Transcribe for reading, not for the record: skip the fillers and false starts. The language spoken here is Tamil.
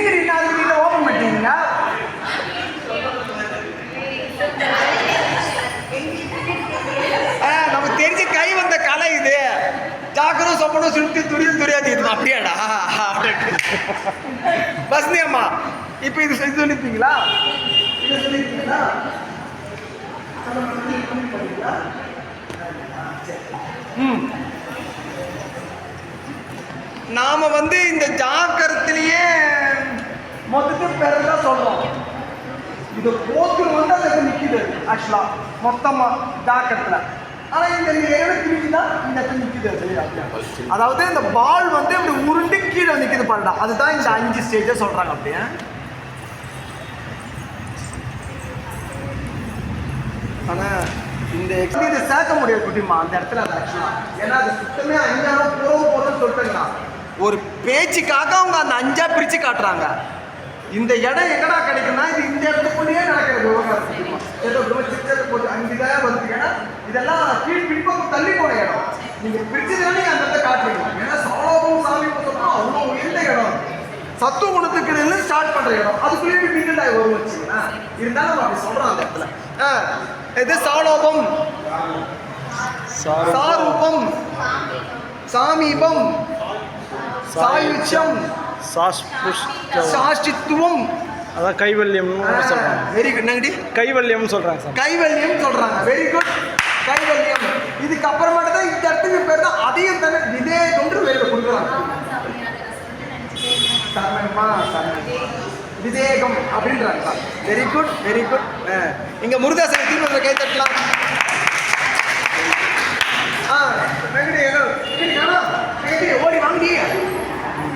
இருங்க அது நீங்க ஓபன் பண்ணிட்டீங்களா? நமக்கு தெரிஞ்ச கை வந்த கலை இது. ஜாக்கரும் சொப்பனும் சுருட்டி துரியும் துரியாது இது அப்படியாடா? பஸ்னி அம்மா இப்போ இது சொல்லிருப்பீங்களா? இது சொல்லிருப்பீங்களா? நாம இந்த ஜாக்கிரத்திலேயே மொத்தத்துக்கு பேர் தான் சொல்றோம். இது போத்து அது நிக்குது ஆக்சுவலா மொத்தமா ஜாக்கிரத்துல. ஆனா இந்த நிக்குதா இந்த நிக்குது அது. அதாவது இந்த பால் அப்படி உருண்டு கீழே நிக்குது பாருடா. அதுதான் இந்த 5 ஸ்டேஜ் சொல்றாங்க. அப்படியே ஆனா இந்த இதை சேர்க்க முடியாது குட்டிமா அந்த இடத்துல. அது ஆக்சுவலா ஏன்னா அது சுத்தமே 5 போதும்னு சொல்லிட்டுங்களா. ஒரு பேச்சுக்காக அவங்க அந்த 5 பிரிச்சு காட்டுறாங்க. இந்த இடம் எங்கடா கிடைக்கும்னா இது இந்த இடத்துக்குள்ளேயே நடக்கிறது விவகாரம். ஏதோ போட்டு 5 தான் வந்துட்டீங்கன்னா இதெல்லாம் பின்பக்கம் தள்ளி போன இடம். நீங்க பிரிச்சதுனால நீங்க அந்த இடத்த காட்டுறீங்க. ஏன்னா சாலோகம் சாமி சொன்னா அவ்வளோ உயர்ந்த இடம். சத்துவ குணத்துக்கு ஸ்டார்ட் பண்ற இடம். அதுக்குள்ளேயே மிங்கிள் ஆகி வரும் வச்சுங்களா. இருந்தாலும் நம்ம அப்படி சொல்றோம் அந்த இடத்துல. இது சாலோபம், சாரூபம், சாமீபம், சாயுச்சம், சாஷ்டித்துவம், அதான் கைவல்யம் சொல்றாங்க. Very good. நங்கடி கைவல்யம் சொல்றாங்க சார். கைவல்யம் சொல்றாங்க. Very good. கைவல்யம். இதுக்கு அப்புறமேட்டு தான் இந்த இடத்துக்கு பேர் தான் அதையும் தானே விதேகம்னு வேறு கொடுக்குறாங்க. விதேகம் அப்படின்றாங்க. Very good very good. இங்க முருகாசன தீவிர கை தட்டலாம். ஓடி வாங்கி